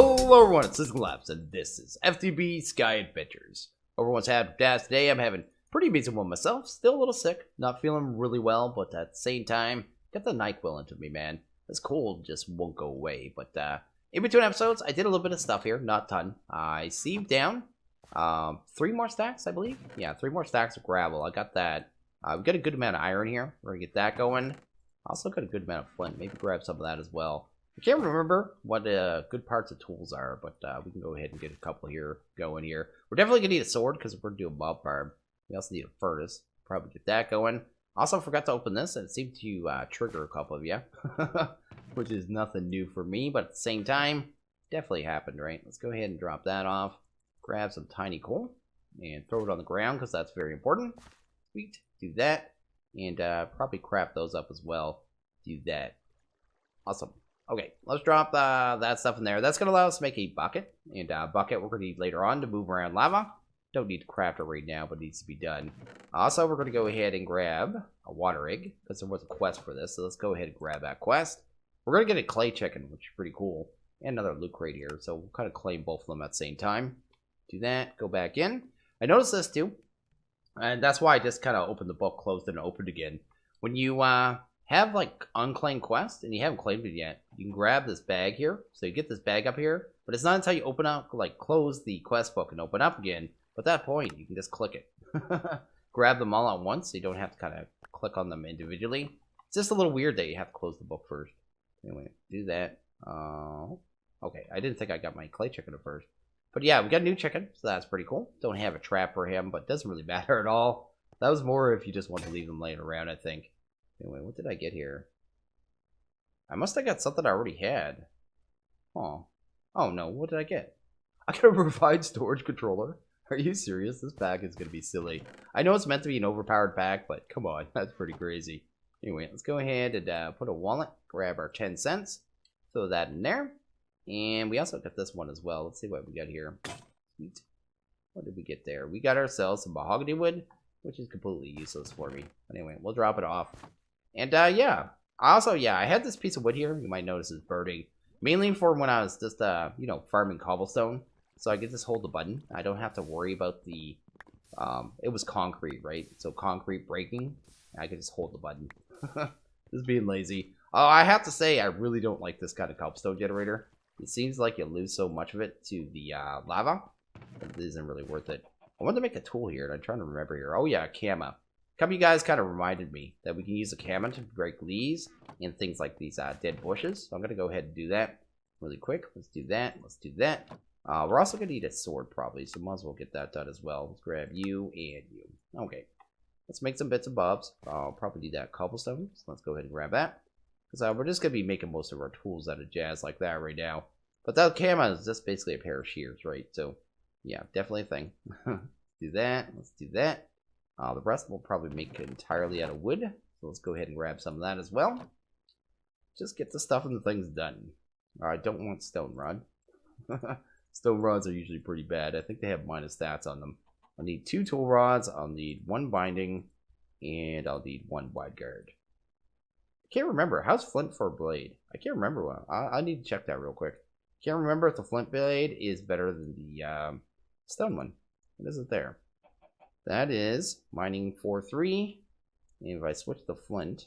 Hello everyone, it's SystemCollapse, and this is FTB Sky Adventures. Everyone's had dash today. I'm having pretty amazing one myself. Still a little sick, not feeling really well, but at the same time, got the NyQuil into me, man. This cold just won't go away. But in between episodes, I did a little bit of stuff here, not a ton. I sieved down 3 more stacks, I believe. Yeah, 3 more stacks of gravel. I got that. We got a good amount of iron here. We're gonna get that going. Also got a good amount of flint. Maybe grab some of that as well. I can't remember what good parts of tools are, but we can go ahead and get a couple here going here. We're definitely going to need a sword because we're going to do a mob farm. We also need a furnace. Probably get that going. Also forgot to open this, and it seemed to trigger a couple of you, which is nothing new for me, but at the same time, definitely happened, right? Let's go ahead and drop that off. Grab some tiny coal and throw it on the ground because that's very important. Sweet. Do that. And probably crap those up as well. Do that. Awesome. Okay, let's drop that stuff in there. That's going to allow us to make a bucket. And bucket we're going to need later on to move around lava. Don't need to craft it right now, but it needs to be done. Also, we're going to go ahead and grab a water egg, because there was a quest for this. So let's go ahead and grab that quest. We're going to get a clay chicken, which is pretty cool. And another loot crate here. So we'll kind of claim both of them at the same time. Do that, go back in. I noticed this too. And that's why I just kind of opened the book, closed it, and opened again. When you have like unclaimed quest and you haven't claimed it yet, you can grab this bag here. So you get this bag up here, but it's not until you open up, like close the quest book and open up again. But at that point, you can just click it. Grab them all at once, so you don't have to kind of click on them individually. It's just a little weird that you have to close the book first. Anyway, do that. Okay, I didn't think I got my clay chicken at first. But yeah, we got a new chicken, so that's pretty cool. Don't have a trap for him, but it doesn't really matter at all. That was more if you just want to leave them laying around, I think. Anyway, what did I get here? I must have got something I already had. Oh. Oh no, what did I get? I got a refined storage controller. Are you serious? This pack is going to be silly. I know it's meant to be an overpowered pack, but come on, that's pretty crazy. Anyway, let's go ahead and put a wallet, grab our 10 cents, throw that in there. And we also got this one as well. Let's see what we got here. Sweet. What did we get there? We got ourselves some mahogany wood, which is completely useless for me. Anyway, we'll drop it off. And yeah, also, yeah, I had this piece of wood here. You might notice it's burning. Mainly for when I was just, you know, farming cobblestone. So I can just hold the button. I don't have to worry about the, it was concrete, right? So concrete breaking, I can just hold the button. Just being lazy. Oh, I have to say, I really don't like this kind of cobblestone generator. It seems like you lose so much of it to the lava. It isn't really worth it. I wanted to make a tool here, and I'm trying to remember here. Oh yeah, a camera. A couple of you guys kind of reminded me that we can use a camera to break leaves and things like these dead bushes. So I'm going to go ahead and do that really quick. Let's do that. Let's do that. We're also going to need a sword probably, so might as well get that done as well. Let's grab you and you. Okay. Let's make some bits and bobs. I'll probably need that cobblestone, so let's go ahead and grab that. Because we're just going to be making most of our tools out of jazz like that right now. But that camera is just basically a pair of shears, right? So, yeah, definitely a thing. Do that. Let's do that. The rest we'll probably make entirely out of wood. So let's go ahead and grab some of that as well. Just get the stuff and the things done. I don't want stone rod. Stone rods are usually pretty bad. I think they have minus stats on them. I'll need 2 tool rods. I'll need 1 binding. And I'll need 1 wide guard. I can't remember. How's flint for a blade? I can't remember one. I need to check that real quick. Can't remember if the flint blade is better than the stone one. What is it there? That is mining 4-3. And if I switch the flint,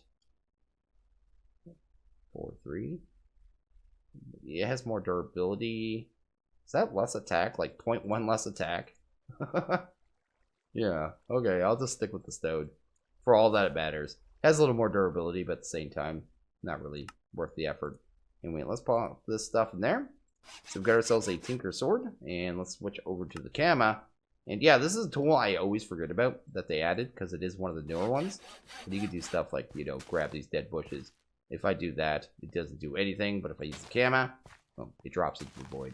4-3. It has more durability. Is that less attack? Like 0.1 less attack? Yeah. Okay, I'll just stick with the stone. For all that it matters. Has a little more durability, but at the same time, not really worth the effort. Anyway, let's pop this stuff in there. So we've got ourselves a Tinker Sword, and let's switch over to the camera. And yeah, this is a tool I always forget about that they added, because it is one of the newer ones. But you can do stuff like, you know, grab these dead bushes. If I do that, it doesn't do anything, but if I use the camera, well, it drops into the void.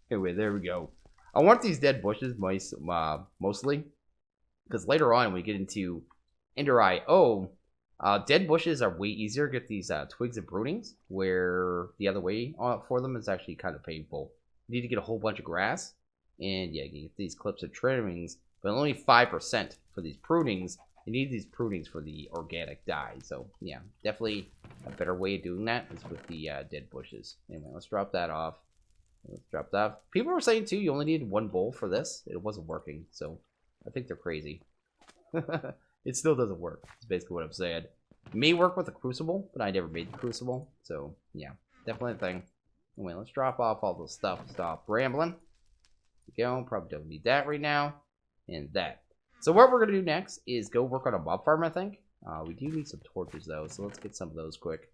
Anyway, there we go. I want these dead bushes mostly, because later on when we get into Ender IO, dead bushes are way easier to get these twigs and prunings, where the other way for them is actually kind of painful. You need to get a whole bunch of grass, and yeah, you get these clips of trimmings, but only 5% for these prunings You need these prunings for the organic dye. So, yeah, definitely a better way of doing that is with the dead bushes. Anyway, let's drop that off. Let's drop that off. People were saying, too, you only need one bowl for this. It wasn't working, so I think they're crazy. It still doesn't work. That's basically what I'm saying. It may work with a Crucible, but I never made the Crucible. So, yeah, definitely a thing. Anyway, let's drop off all this stuff. Stop rambling. There we go. Probably don't need that right now. And that. So what we're going to do next is go work on a mob farm, I think. We do need some torches, though, so let's get some of those quick.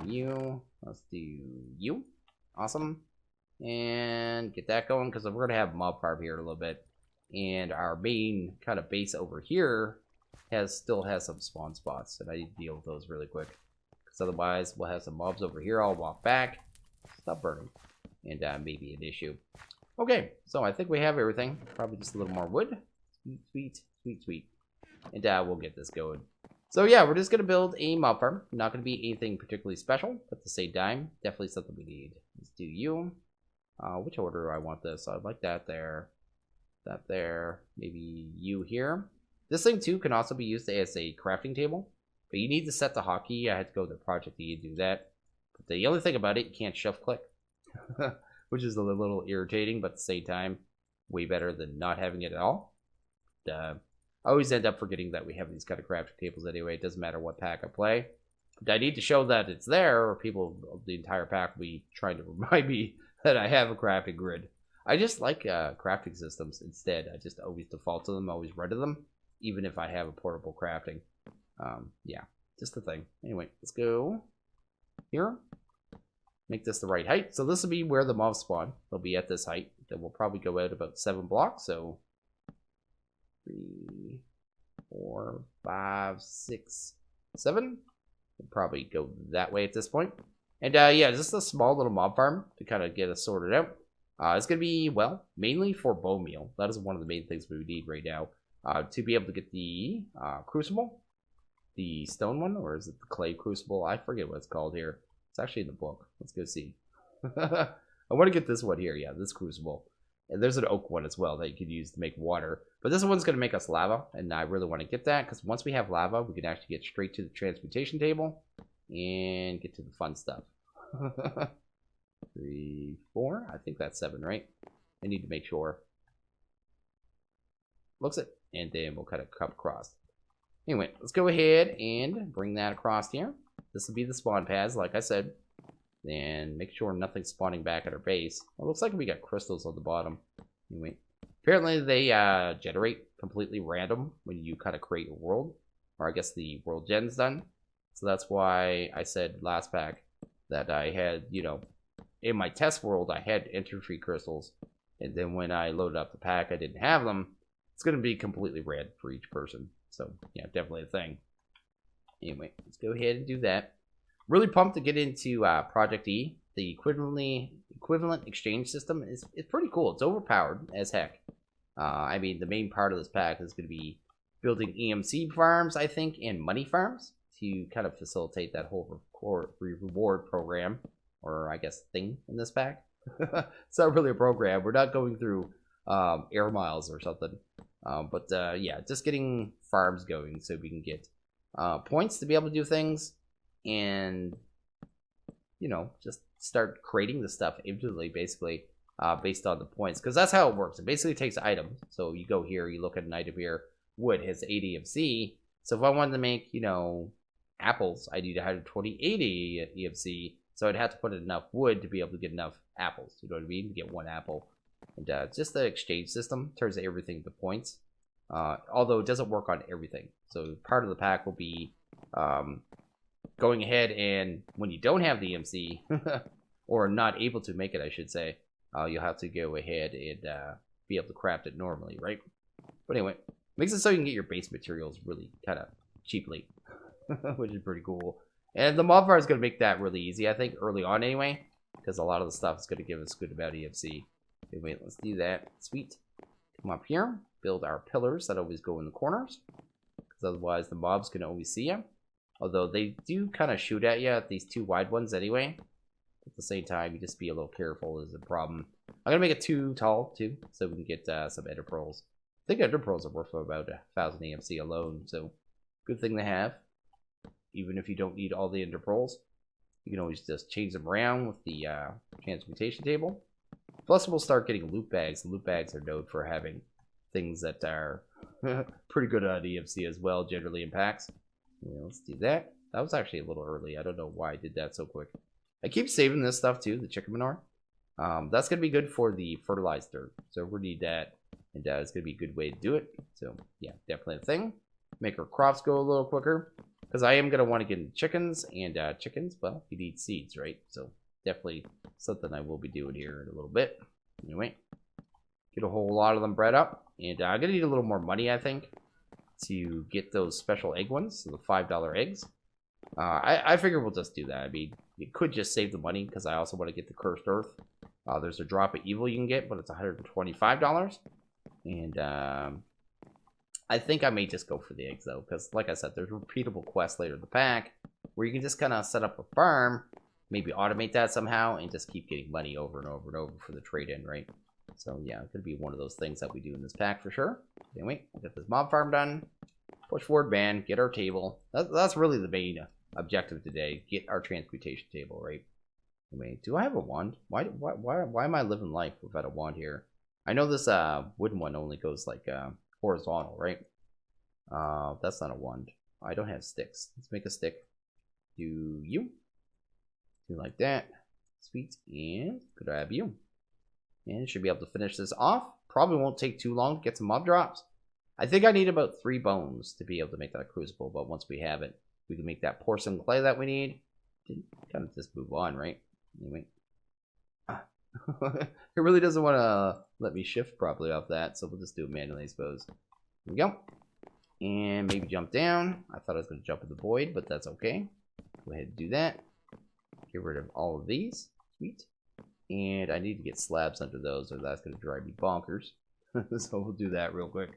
You. Let's do you. Awesome. And get that going, because we're going to have a mob farm here in a little bit. And our main kind of base over here still has some spawn spots, and I need to deal with those really quick. Because otherwise, we'll have some mobs over here. I'll walk back. Stop burning. And maybe an issue. Okay, so I think we have everything. Probably just a little more wood. Sweet, sweet, sweet, sweet. And we'll get this going. So yeah, we're just going to build a mob farm. Not going to be anything particularly special, but at the same time, definitely something we need. Let's do you. Which order do I want this? I'd like that there. That there. Maybe you here. This thing too can also be used as a crafting table. But you need to set the hotkey. I had to go to the project to do that. But the only thing about it, you can't shift click. Which is a little irritating, but at the same time, way better than not having it at all. I always end up forgetting that we have these kind of crafting tables anyway. It doesn't matter what pack I play. But I need to show that it's there, or people, the entire pack will be trying to remind me that I have a crafting grid. I just like crafting systems instead. I just always default to them, always run to them, even if I have a portable crafting. Yeah, just a thing. Anyway, let's go here. Make this the right height. So this will be where the mobs spawn. They'll be at this height. Then we'll probably go out about 7 blocks. So 3, 4, 5, 6, 7. We'll probably go that way at this point. And yeah, just a small little mob farm to kind of get us sorted out. It's going to be, well, mainly for bone meal. That is one of the main things we need right now. To be able to get the Crucible. The stone one, or is it the clay Crucible? I forget what it's called here. It's actually in the book. Let's go see. I want to get this one here. Yeah, this Crucible. And there's an oak one as well that you could use to make water. But this one's going to make us lava. And I really want to get that. Because once we have lava, we can actually get straight to the Transmutation Table. And get to the fun stuff. 3, 4. I think that's 7, right? I need to make sure. Looks it. And then we'll kind of come across. Anyway, let's go ahead and bring that across here. This will be the spawn pads, like I said. And make sure nothing's spawning back at our base. Well, it looks like we got crystals on the bottom. Anyway, apparently they generate completely random when you kind of create a world. Or I guess the world gen's done. So that's why I said last pack that I had, you know, in my test world, I had entropy crystals. And then when I loaded up the pack, I didn't have them. It's going to be completely red for each person. So, yeah, definitely a thing. Anyway, let's go ahead and do that. Really pumped to get into Project E. The equivalent exchange system is pretty cool. It's overpowered as heck. I mean, the main part of this pack is going to be building EMC farms, I think, and money farms to kind of facilitate that whole reward program, or I guess thing in this pack. It's not really a program. We're not going through air miles or something. But yeah, just getting farms going so we can get points to be able to do things, and you know, just start creating the stuff individually, basically based on the points, because that's how it works. It basically takes items. So you go here, you look at an item here, wood has 80 EMC. So if I wanted to make, you know, apples, I need 120 EMC. So I'd have to put in enough wood to be able to get enough apples. You know what I mean? To get one apple. And just the exchange system turns everything to points. Although it doesn't work on everything. So part of the pack will be going ahead, and when you don't have the EMC, or not able to make it, I should say, you'll have to go ahead and be able to craft it normally, right? But anyway, makes it so you can get your base materials really kind of cheaply, which is pretty cool. And the mod farm is going to make that really easy, I think, early on anyway, because a lot of the stuff is going to give us good amount of EMC. Anyway, let's do that. Sweet. Come up here, build our pillars that always go in the corners, because otherwise the mobs can always see you. Although they do kind of shoot at you at these 2 wide ones anyway. At the same time, you just be a little careful is a problem. I'm going to make it too tall, too, so we can get some ender pearls. I think ender pearls are worth about 1,000 EMC alone, so Good thing to have. Even if you don't need all the ender pearls, you can always just change them around with the Transmutation Table. Plus, we'll start getting loot bags. Loot bags are known for having things that are pretty good on EMC as well, generally in packs. Yeah, let's do that. That was actually a little early. I don't know why I did that so quick. I keep saving this stuff too, the chicken manure. That's going to be good for the fertilized dirt. So we need that. And it's going to be a good way to do it. So, yeah, definitely a thing. Make our crops go a little quicker. Because I am going to want to get into chickens. And chickens, well, you need seeds, right? So, definitely something I will be doing here in a little bit. Anyway, get a whole lot of them bred up. And I'm going to need a little more money, I think, to get those special egg ones. So, the $5 eggs. I figure we'll just do that. I mean, you could just save the money because I also want to get the Cursed Earth. There's a drop of evil you can get, but it's $125. And I think I may just go for the eggs, though, because, like I said, there's repeatable quests later in the pack where you can just kind of set up a farm, maybe automate that somehow, and just keep getting money over and over and over for the trade-in, right? So, yeah, it could be one of those things that we do in this pack for sure. Anyway, we'll get this mob farm done, push forward ban, get our table. That's really the main objective today, get our transmutation table, right? Anyway, do I have a wand? Why am I living life without a wand here? I know this wooden one only goes like horizontal, right? That's not a wand. I don't have sticks. Let's make a stick. Do like that. Sweet. And grab you. And should be able to finish this off. Probably won't take too long to get some mob drops. I think I need about 3 bones to be able to make that crucible, but once we have it, we can make that porcelain clay that we need. Kind of just move on, right? Anyway. It really doesn't want to let me shift properly off that, so we'll just do it manually, I suppose. Here we go. And maybe jump down. I thought I was going to jump in the void, but that's okay. Go ahead and do that. Get rid of all of these. Sweet. And I need to get slabs under those, or that's going to drive me bonkers. So we'll do that real quick.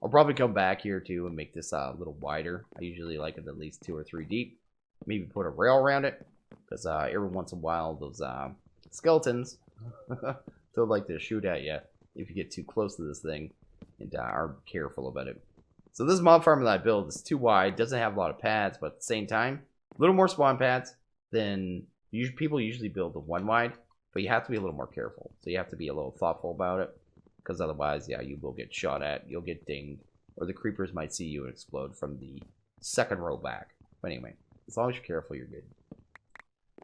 I'll probably come back here too and make this a little wider. I usually like it at least 2 or 3 deep. Maybe put a rail around it, because every once in a while those skeletons don't like to shoot at you if you get too close to this thing and aren't careful about it. So this mob farm that I built is too wide, doesn't have a lot of pads, but at the same time, a little more spawn pads than people usually build the 1 wide, but you have to be a little more careful. So you have to be a little thoughtful about it, because otherwise, yeah, you will get shot at, you'll get dinged, or the creepers might see you and explode from the 2nd row back. But anyway, as long as you're careful, you're good.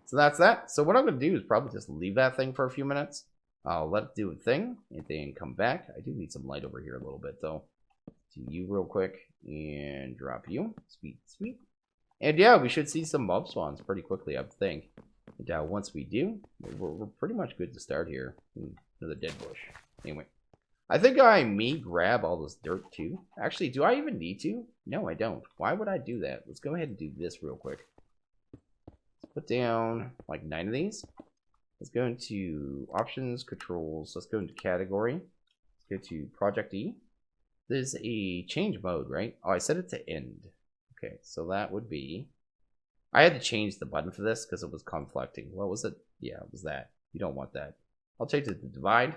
So that's that. So what I'm going to do is probably just leave that thing for a few minutes. I'll let it do a thing and then come back. I do need some light over here a little bit, though. Do you real quick and drop you. Sweet, sweet. And yeah, we should see some mob spawns pretty quickly, I think. And once we do, we're pretty much good to start here. Another dead bush. Anyway. I think I may grab all this dirt too. Actually, do I even need to? No, I don't. Why would I do that? Let's go ahead and do this real quick. Let's put down like 9 of these. Let's go into options, controls. Let's go into category. Let's go to project E. There's a change mode, right? Oh, I set it to end. Okay, so that would be... I had to change the button for this because it was conflicting. What was it? Yeah, it was that. You don't want that. I'll change it to divide.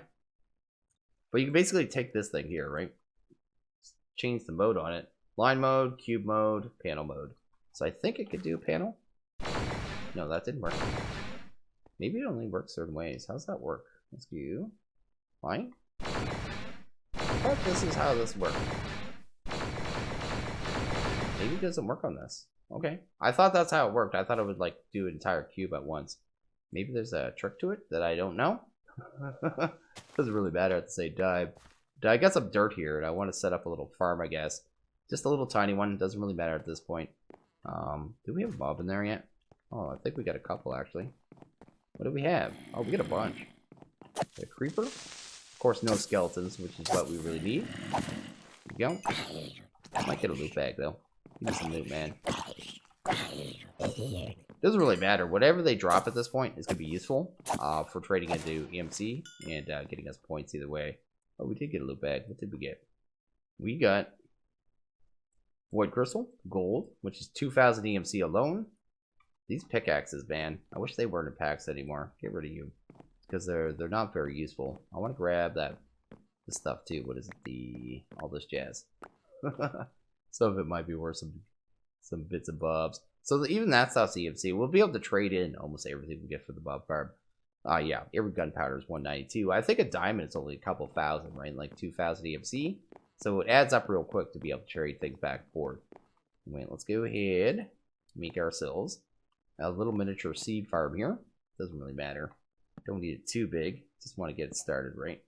But you can basically take this thing here, right? Change the mode on it. Line mode, cube mode, panel mode. So I think it could do panel. No, that didn't work. Maybe it only works certain ways. How's that work? Let's do line. I thought this is how this works. Maybe it doesn't work on this. Okay. I thought that's how it worked. I thought it would like do an entire cube at once. Maybe there's a trick to it that I don't know. Doesn't really matter at the same time. I got some dirt here and I want to set up a little farm, I guess. Just a little tiny one. Doesn't really matter at this point. Do we have a mob in there yet? Oh, I think we got a couple actually. What do we have? Oh, we got a bunch. A creeper. Of course, no skeletons, which is what we really need. There we go. Might get a loot bag though. Give me some loot, man. Doesn't really matter. Whatever they drop at this point is going to be useful for trading into EMC and getting us points either way. Oh, we did get a loot bag. What did we get? We got Void Crystal, Gold, which is 2,000 EMC alone. These pickaxes, man. I wish they weren't in packs anymore. Get rid of you. Because they're not very useful. I want to grab this stuff too. What is it? All this jazz. Some of it might be worth some some bits and bobs. So even that stuff's EMC. We'll be able to trade in almost everything we get for the bob farm. Yeah, every gunpowder is 192. I think a diamond is only a couple thousand, right? Like 2,000 EMC. So it adds up real quick to be able to trade things back and forth. Wait, let's go ahead, make ourselves a little miniature seed farm here. Doesn't really matter. Don't need it too big. Just want to get it started, right?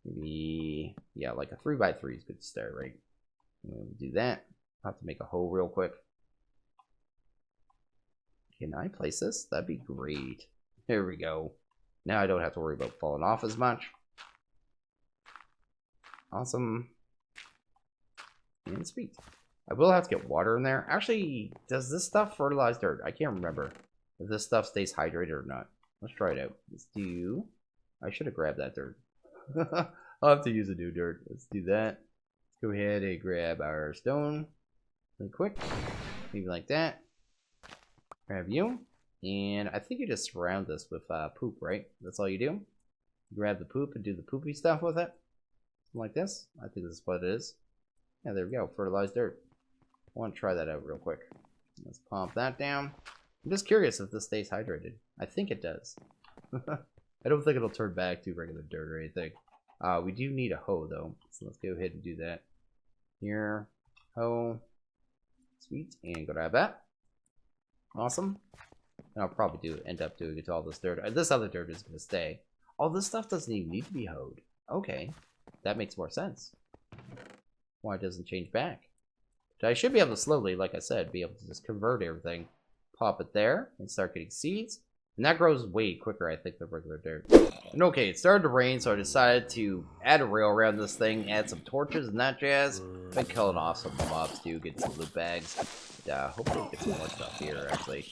Maybe, yeah, like a 3x3 is good to start, right? We'll do that. I'll have to make a hole real quick. Can I place this? That'd be great. There we go. Now I don't have to worry about falling off as much. Awesome. And sweet. I will have to get water in there. Actually, does this stuff fertilize dirt? I can't remember if this stuff stays hydrated or not. Let's try it out. Let's do... I should have grabbed that dirt. I'll have to use a new dirt. Let's do that. Let's go ahead and grab our stone really quick. Maybe like that. Grab you. And I think you just surround this with poop, right? That's all you do. You grab the poop and do the poopy stuff with it. Like this. I think this is what it is. Yeah, there we go. Fertilized dirt. I want to try that out real quick. Let's pump that down. I'm just curious if this stays hydrated. I think it does. I don't think it'll turn back to regular dirt or anything. We do need a hoe though. So let's go ahead and do that. Here. Hoe. Sweet. And go grab that. Awesome. And I'll probably end up doing it to all this dirt. This other dirt is going to stay. All this stuff doesn't even need to be hoed. Okay. That makes more sense. Why it doesn't change back. But I should be able to slowly, like I said, be able to just convert everything. Pop it there and start getting seeds. And that grows way quicker, I think, than regular dirt. And okay, it started to rain, so I decided to add a rail around this thing, add some torches and that jazz. Been killing off some mobs too, get some loot bags. Hopefully we'll get some more stuff here, actually.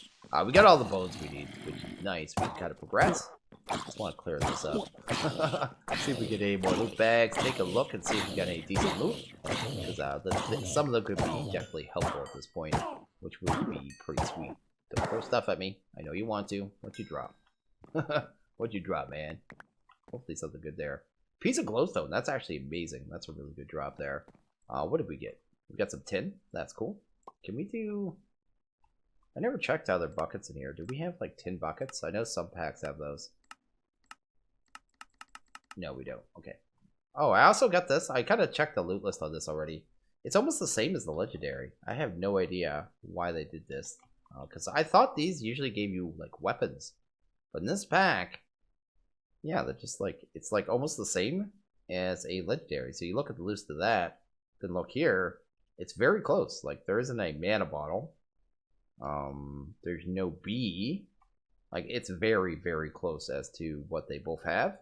We got all the bones we need, which is nice. We can kind of progress. Just want to clear this up. See if we get any more loot bags. Take a look and see if we got any decent loot. Because some of them could be definitely helpful at this point, which would be pretty sweet. Don't throw stuff at me. I know you want to. What'd you drop? What'd you drop, man? Hopefully something good there. Piece of glowstone. That's actually amazing. That's a really good drop there. What did we get? We got some tin. That's cool. Can we do... I never checked other buckets in here. Do we have like tin buckets? I know some packs have those. No, we don't. Okay. Oh, I also got this. I kind of checked the loot list on this already. It's almost the same as the legendary. I have no idea why they did this. Because I thought these usually gave you like weapons. But in this pack, yeah, they're just like, it's like almost the same as a legendary. So you look at the list of that, then look here, it's very close. Like there isn't a mana bottle. There's no bee. Like it's very, very close as to what they both have.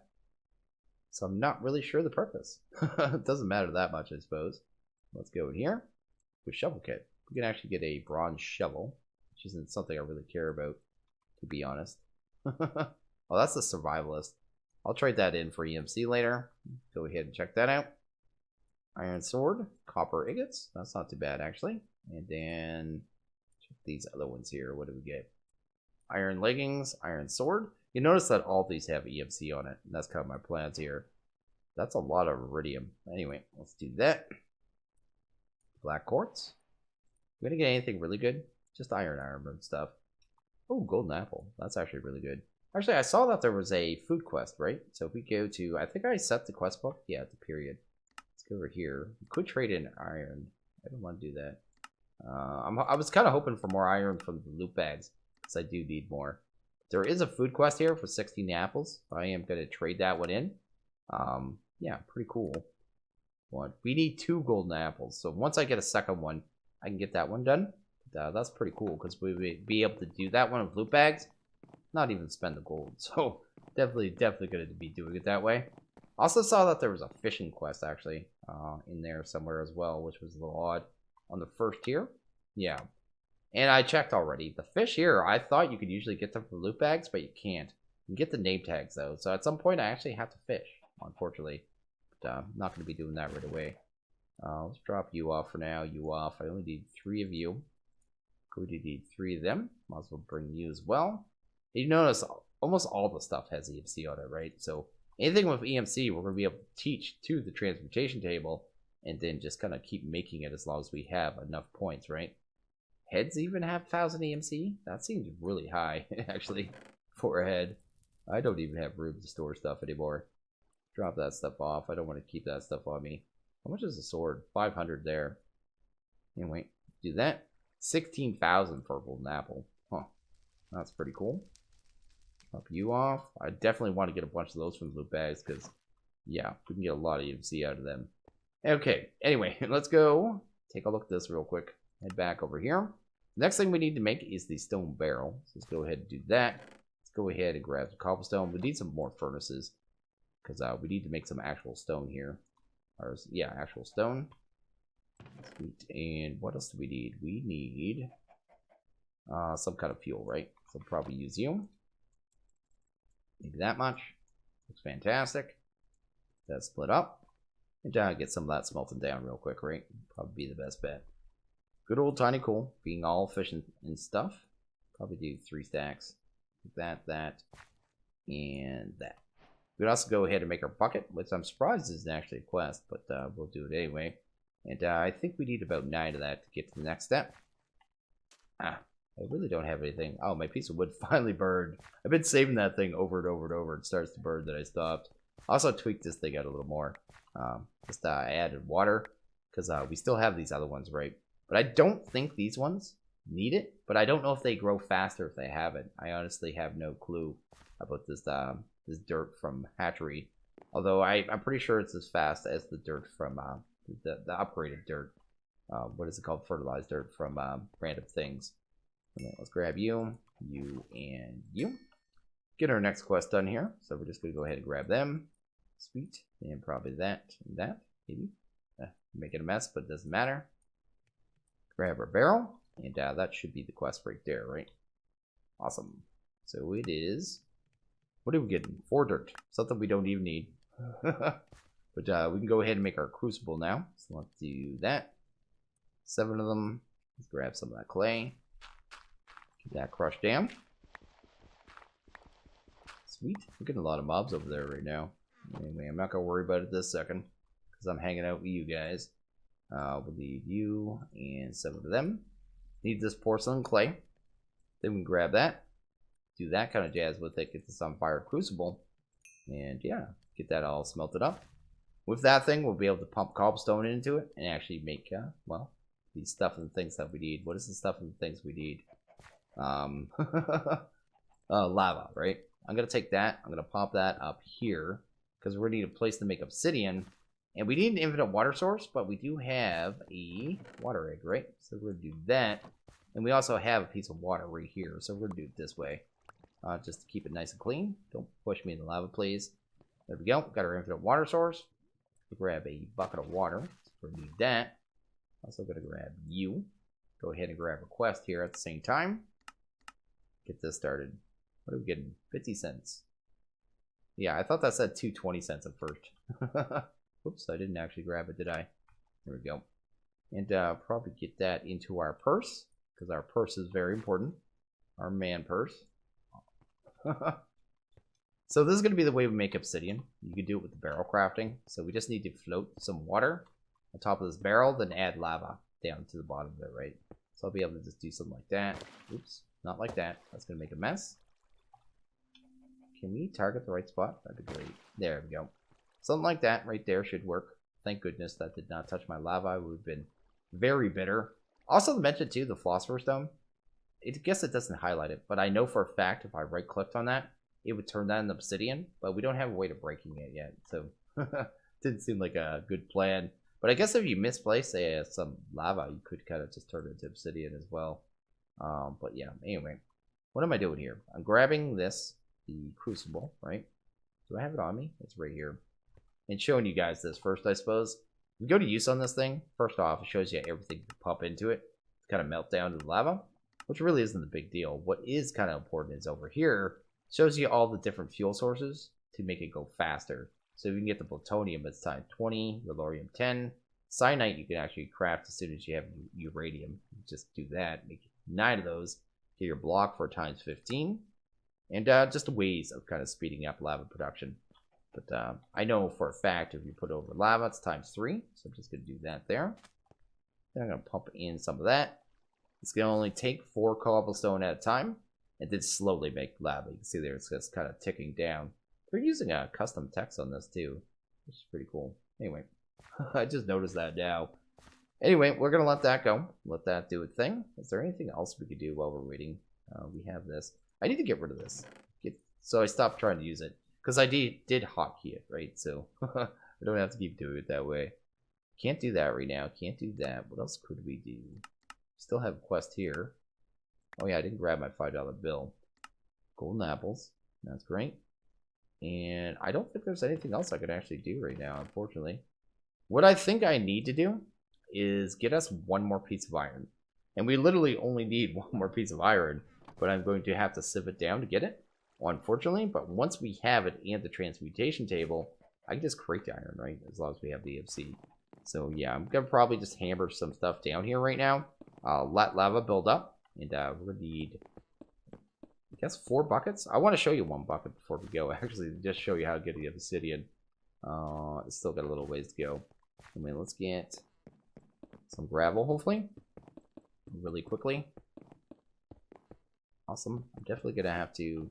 So I'm not really sure the purpose. It doesn't matter that much, I suppose. Let's go in here with shovel kit. We can actually get a bronze shovel, which isn't something I really care about, to be honest. Oh, that's the survivalist. I'll trade that in for EMC later. Go ahead and check that out. Iron sword, copper ingots. That's not too bad, actually. And then check these other ones here. What do we get? Iron leggings, iron sword. You notice that all these have EMC on it. And that's kind of my plans here. That's a lot of iridium. Anyway, let's do that. Black quartz. We gonna get anything really good? Just iron armor and stuff. Oh, golden apple. That's actually really good. Actually, I saw that there was a food quest, right? So if we go to, I think I set the quest book. Yeah, the period. Let's go over here. We could trade in iron. I don't want to do that. I was kind of hoping for more iron from the loot bags, because I do need more. There is a food quest here for 16 apples. I am going to trade that one in. Yeah, pretty cool. We need 2 golden apples. So once I get a second one, I can get that one done. That's pretty cool, because we would be able to do that one with loot bags. Not even spend the gold. So definitely going to be doing it that way. Also saw that there was a fishing quest, actually, in there somewhere as well, which was a little odd. On the first tier. Yeah. And I checked already. The fish here, I thought you could usually get them from loot bags, but you can't. You can get the name tags, though. So at some point, I actually have to fish, unfortunately. But I'm not going to be doing that right away. Let's drop you off for now. You off. I only need 3 of you. We do need 3 of them. Might as well bring you as well. You notice almost all the stuff has EMC on it, right? So anything with EMC, we're going to be able to teach to the Transmutation Table, and then just kind of keep making it as long as we have enough points, right? heads even have 1000 EMC? That seems really high, actually, for a head. I don't even have room to store stuff anymore. Drop that stuff off. I don't want to keep that stuff on me. How much is a sword? 500 there. Anyway, do that. 16,000 for a golden apple. Huh. That's pretty cool. Drop you off. I definitely want to get a bunch of those from the loot bags because, yeah, we can get a lot of EMC out of them. Okay, anyway, let's go take a look at this real quick. Head back over here. Next thing we need to make is the stone barrel. So let's go ahead and do that. Let's go ahead and grab the cobblestone. We need some more furnaces because we need to make some actual stone here. Or, yeah, actual stone. Sweet. And what else do we need? We need some kind of fuel, right? So probably use you. Maybe that much. Looks fantastic. That's split up. And get some of that smelting down real quick, right? Probably be the best bet. Good old Tiny Cool, being all efficient and stuff. Probably do 3 stacks. That, and that. We could also go ahead and make our bucket, which I'm surprised isn't actually a quest, but we'll do it anyway. And I think we need about 9 of that to get to the next step. I really don't have anything. Oh, my piece of wood finally burned. I've been saving that thing over and over and over. It starts to burn, then I stopped. Also tweaked this thing out a little more. I added water because we still have these other ones, right? But I don't think these ones need it. But I don't know if they grow faster if they have it. I honestly have no clue about this this dirt from hatchery. Although I'm pretty sure it's as fast as the dirt from the upgraded dirt. What is it called? Fertilized dirt from random things. Let's grab you, and you. Get our next quest done here. So we're just going to go ahead and grab them. Sweet. And probably that and that. Maybe. Making a mess, but it doesn't matter. Grab our barrel. And that should be the quest right there, right? Awesome. So it is... What are we getting? 4 dirt. Something we don't even need. But we can go ahead and make our crucible now. So let's do that. 7 of them. Let's grab some of that clay. Get that crushed down. Sweet. We're getting a lot of mobs over there right now. Anyway, I'm not going to worry about it this second. Because I'm hanging out with you guys. We'll need you and 7 of them. Need this porcelain clay. Then we can grab that. Do that kind of jazz with it. Get this on fire crucible. And yeah, get that all smelted up. With that thing, we'll be able to pump cobblestone into it. And actually make, well, the stuff and things that we need. What is the stuff and things we need? Lava, right? I'm going to take that. I'm going to pop that up here. Because we're going to need a place to make obsidian. And we need an infinite water source, but we do have a water egg, right? So we're going to do that. And we also have a piece of water right here. So we're going to do it this way. Just to keep it nice and clean. Don't push me in the lava, please. There we go. Got our infinite water source. We'll grab a bucket of water. So we're going to do that. Also going to grab you. Go ahead and grab a quest here at the same time. Get this started. What are we getting? 50 cents. Yeah, I thought that said 220 cents at first. Whoops, I didn't actually grab it, did I? There we go. And probably get that into our purse, because our purse is very important. Our man purse. So this is going to be the way we make obsidian. You can do it with the barrel crafting. So we just need to float some water on top of this barrel, then add lava down to the bottom of it, right? So I'll be able to just do something like that. Oops, not like that. That's going to make a mess. Can we target the right spot? That'd be great. There we go. Something like that right there should work. Thank goodness that did not touch my lava. I would have been very bitter. Also to mention too, the Philosopher's Stone. I guess it doesn't highlight it, but I know for a fact if I right-clicked on that, it would turn that into obsidian, but we don't have a way of breaking it yet, so didn't seem like a good plan. But I guess if you misplace, say, some lava, you could kind of just turn it into obsidian as well. But yeah, anyway, what am I doing here? I'm grabbing this, the Crucible, right? Do I have it on me? It's right here. And showing you guys this first, I suppose. If you go to use on this thing, first off, it shows you everything to pump into it. Kind of melt down to the lava, which really isn't the big deal. What is kind of important is over here, shows you all the different fuel sources to make it go faster. So you can get the plutonium, it's time 20, uranium 10. Cyanite you can actually craft as soon as you have uranium. You just do that, make 9 of those, get your block for times 15. And just ways of kind of speeding up lava production. But I know for a fact if you put over lava, it's times 3. So I'm just going to do that there. Then I'm going to pump in some of that. It's going to only take 4 cobblestone at a time, and then slowly make lava. You can see there it's just kind of ticking down. They're using a custom text on this too, which is pretty cool. Anyway, I just noticed that now. Anyway, we're going to let that go. Let that do its thing. Is there anything else we could do while we're waiting? We have this. I need to get rid of this. So I stopped trying to use it. Because I did hotkey it, right? So I don't have to keep doing it that way. Can't do that right now. Can't do that. What else could we do? Still have a quest here. Oh yeah, I didn't grab my $5 bill. Golden apples. That's great. And I don't think there's anything else I could actually do right now, unfortunately. What I think I need to do is get us one more piece of iron. And we literally only need one more piece of iron, but I'm going to have to sieve it down to get it, unfortunately. But once we have it and the transmutation table, I can just create the iron, right? As long as we have the EFC. So yeah, I'm going to probably just hammer some stuff down here right now. Let lava build up. And we're going to need, I guess, 4 buckets. I want to show you 1 bucket before we go. Actually, just show you how to get the obsidian. It's still got a little ways to go. I mean, let's get some gravel, hopefully. Really quickly. Awesome. I'm definitely going to have to...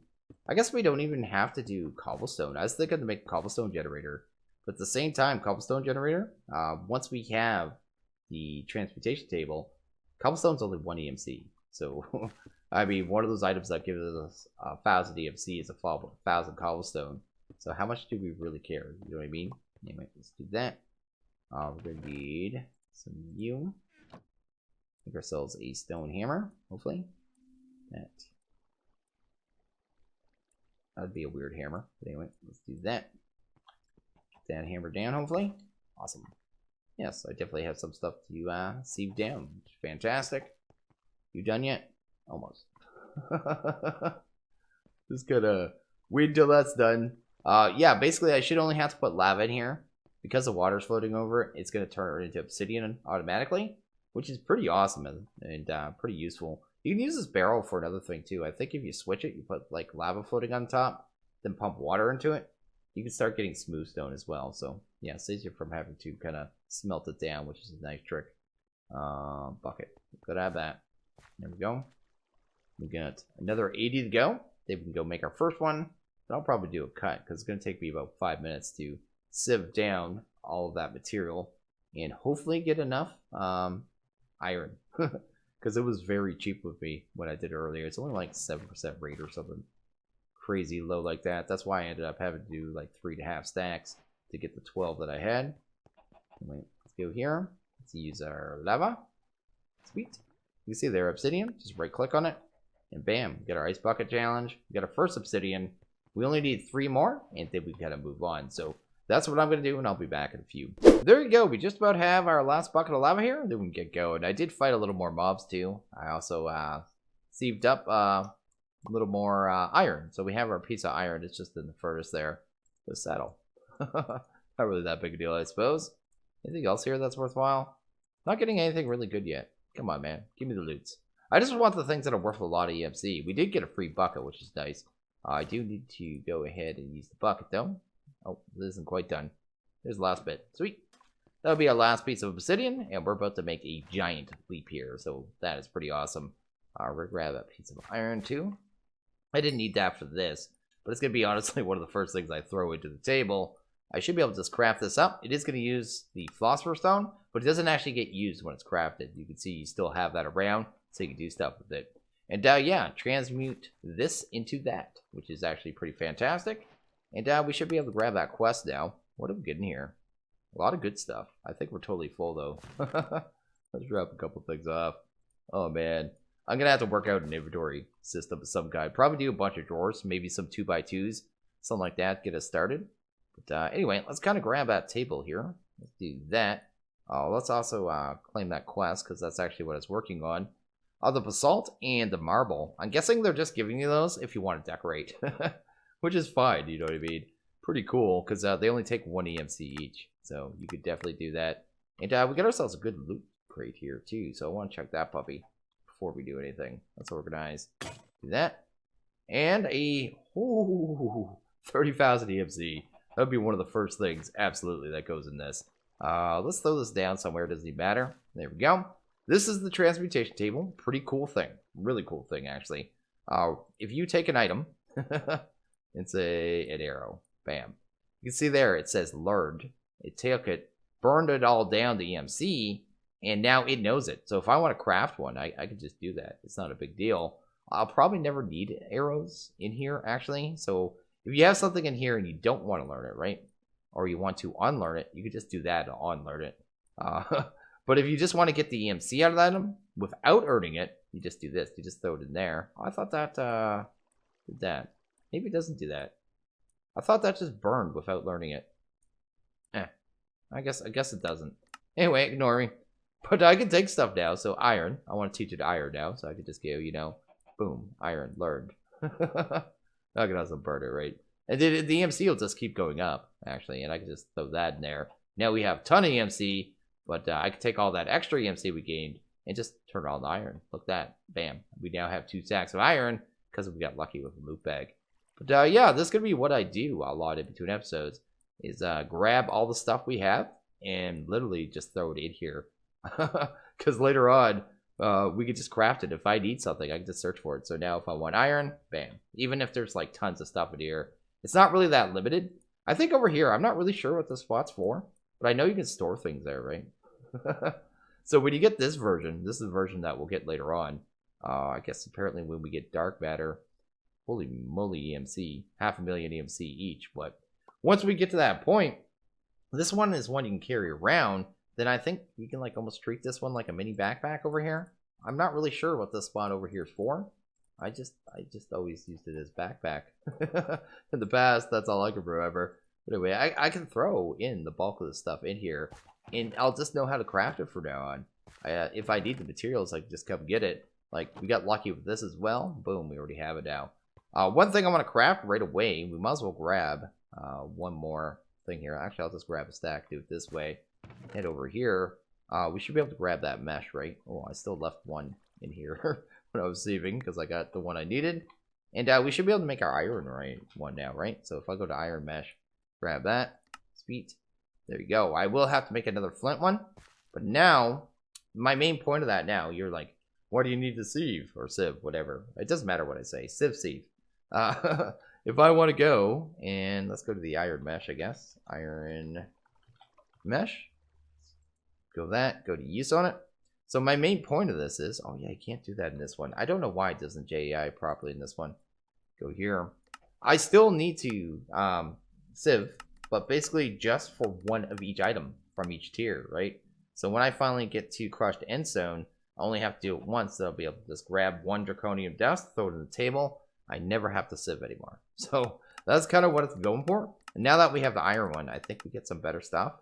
I guess we don't even have to do cobblestone. I was thinking to make a cobblestone generator. But at the same time, cobblestone generator, once we have the transmutation table, cobblestone's only 1 EMC. So, I mean, one of those items that gives us 1,000 EMC is a 1,000 cobblestone. So how much do we really care? You know what I mean? Anyway, let's do that. We're going to need some yew. Make ourselves a stone hammer, hopefully. That would be a weird hammer. But anyway, let's do that. Get that hammer down, hopefully. Awesome. Yes, I definitely have some stuff to sieve down. Fantastic. You done yet? Almost. Just gonna wait until that's done. Yeah, basically I should only have to put lava in here. Because the water's floating over it, it's gonna turn it into obsidian automatically, which is pretty awesome and pretty useful. You can use this barrel for another thing too. I think if you switch it, you put like lava floating on top, then pump water into it, you can start getting smooth stone as well. So yeah, it saves you from having to kind of smelt it down, which is a nice trick. Bucket. Could have that. There we go. We got another 80 to go. Then we can go make our first one. But I'll probably do a cut because it's going to take me about 5 minutes to sieve down all of that material and hopefully get enough iron. Because it was very cheap with me when I did it earlier. It's only like 7% rate or something crazy low like that. That's why I ended up having to do like 3.5 stacks to get the 12 that I had. Anyway, let's go here. Let's use our lava. Sweet. You can see there, obsidian. Just right click on it. And bam, we got our ice bucket challenge. We got our first obsidian. We only need 3 more, and then we gotta move on. So that's what I'm gonna do, and I'll be back in a few. There you go. We just about have our last bucket of lava here. Then we can get going. I did fight a little more mobs too. I also sieved up a little more iron. So we have our piece of iron. It's just in the furnace there. The saddle. Not really that big a deal, I suppose. Anything else here that's worthwhile? Not getting anything really good yet. Come on, man. Give me the loots. I just want the things that are worth a lot of EMC. We did get a free bucket, which is nice. I do need to go ahead and use the bucket, though. Oh, this isn't quite done. There's the last bit. Sweet. That'll be our last piece of obsidian, and we're about to make a giant leap here, so that is pretty awesome. We're going to grab a piece of iron, too. I didn't need that for this, but it's going to be honestly one of the first things I throw into the table. I should be able to just craft this up. It is going to use the philosopher's stone, but it doesn't actually get used when it's crafted. You can see you still have that around, so you can do stuff with it. And yeah, transmute this into that, which is actually pretty fantastic. And we should be able to grab that quest now. What are we getting here? A lot of good stuff. I think we're totally full, though. Let's drop a couple things off. Oh, man. I'm going to have to work out an inventory system of some kind. Probably do a bunch of drawers, maybe some 2x2s, something like that, get us started. But anyway, let's kind of grab that table here. Let's do that. Let's also claim that quest, because that's actually what it's working on. The basalt and the marble. I'm guessing they're just giving you those if you want to decorate. Which is fine, you know what I mean? Pretty cool, because they only take 1 EMC each. So you could definitely do that. And we got ourselves a good loot crate here, too. So I want to check that puppy before we do anything. Let's organize. Do that. And a 30,000 EMC. That would be one of the first things, absolutely, that goes in this. Let's throw this down somewhere. It doesn't even matter. There we go. this is the transmutation table. Pretty cool thing. Really cool thing, actually. If you take an item, it's an arrow. Bam. You can see there, it says learned. It took it, burned it all down to EMC, and now it knows it. So if I want to craft one, I can just do that. It's not a big deal. I'll probably never need arrows in here, actually. So if you have something in here and you don't want to learn it, right? Or you want to unlearn it, you could just do that to unlearn it. But if you just want to get the EMC out of that item without earning it, you just do this. You just throw it in there. Oh, I thought that did that. Maybe it doesn't do that. I thought that just burned without learning it. I guess it doesn't. Anyway, ignore me. But I can take stuff now. So iron. I want to teach it iron now. So I could just go, you know, boom, iron, learned. I can also burn it, right? And the EMC will just keep going up, actually. And I can just throw that in there. Now we have a ton of EMC. But I could take all that extra EMC we gained and just turn it all to iron. Look at that. Bam. We now have 2 stacks of iron because we got lucky with the loot bag. But yeah, this is going to be what I do a lot in between episodes. Is grab all the stuff we have and literally just throw it in here. Because later on, we could just craft it. If I need something, I can just search for it. So now if I want iron, bam. Even if there's like tons of stuff in here, it's not really that limited. I think over here, I'm not really sure what this spot's for. But I know you can store things there, right? So when you get this version, this is the version that we'll get later on. I guess apparently when we get dark matter, holy moly EMC, 500,000 EMC each. But once we get to that point, this one is one you can carry around. Then I think you can like almost treat this one like a mini backpack over here. I'm not really sure what this spot over here is for. I just always used it as backpack. In the past, that's all I could remember. But anyway, I can throw in the bulk of the stuff in here. And I'll just know how to craft it from now on. If I need the materials, I can just come get it. Like, we got lucky with this as well. Boom, we already have it now. One thing I want to craft right away, we might as well grab one more thing here. Actually, I'll just grab a stack, do it this way. Head over here. We should be able to grab that mesh, right? Oh, I still left one in here when I was saving because I got the one I needed. And we should be able to make our iron one now, right? So if I go to iron mesh, grab that. Sweet. There you go. I will have to make another flint one. But now, my main point of that now, you're like, what do you need to sieve? Or sieve, whatever. It doesn't matter what I say. Sieve. If I want to go, and let's go to the iron mesh, I guess. Iron mesh. Go that. Go to use on it. So my main point of this is, oh yeah, I can't do that in this one. I don't know why it doesn't JEI properly in this one. Go here. I still need to sieve. But basically just for one of each item from each tier, right? So when I finally get to crushed endstone, I only have to do it once. So I'll be able to just grab one draconium dust, throw it on the table. I never have to sieve anymore. So that's kind of what it's going for. And now that we have the iron one, I think we get some better stuff.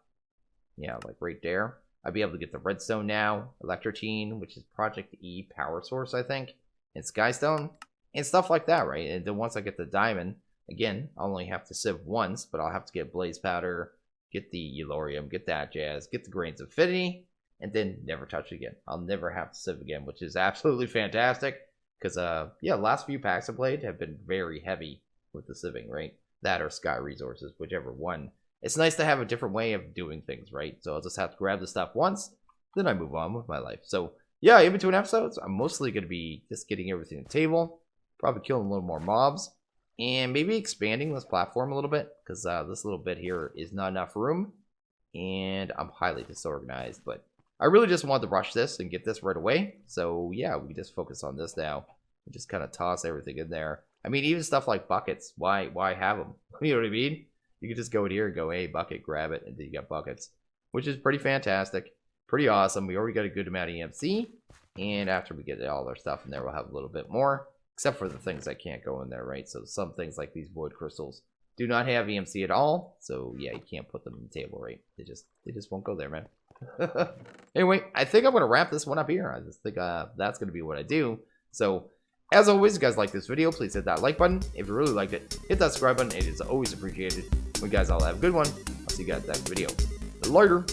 Yeah, like right there. I'll be able to get the redstone now, electrotine, which is Project E power source, I think, and skystone, and stuff like that, right? And then once I get the diamond, again, I'll only have to sieve once, but I'll have to get blaze powder, get the Eulorium, get that jazz, get the grains of affinity, and then never touch it again. I'll never have to sieve again, which is absolutely fantastic. Because, yeah, last few packs I played have been very heavy with the sieving, right? That or Sky Resources, whichever one. It's nice to have a different way of doing things, right? So I'll just have to grab the stuff once, then I move on with my life. So, yeah, in between episodes, I'm mostly going to be just getting everything on the table, probably killing a little more mobs. And maybe expanding this platform a little bit, because this little bit here is not enough room. And I'm highly disorganized, but I really just wanted to rush this and get this right away. So yeah, we can just focus on this now. And just kind of toss everything in there. I mean, even stuff like buckets. Why have them? You know what I mean? You can just go in here and go, hey, bucket, grab it, and then you got buckets. Which is pretty fantastic. Pretty awesome. We already got a good amount of EMC. And after we get all our stuff in there, we'll have a little bit more. Except for the things that can't go in there, right? So some things like these void crystals do not have EMC at all. So yeah, you can't put them on the table, right? They just won't go there, man. Anyway, I think I'm going to wrap this one up here. I just think that's going to be what I do. So as always, if you guys like this video, please hit that like button. If you really liked it, hit that subscribe button. It is always appreciated. You guys all have a good one. I'll see you guys in that video. Later.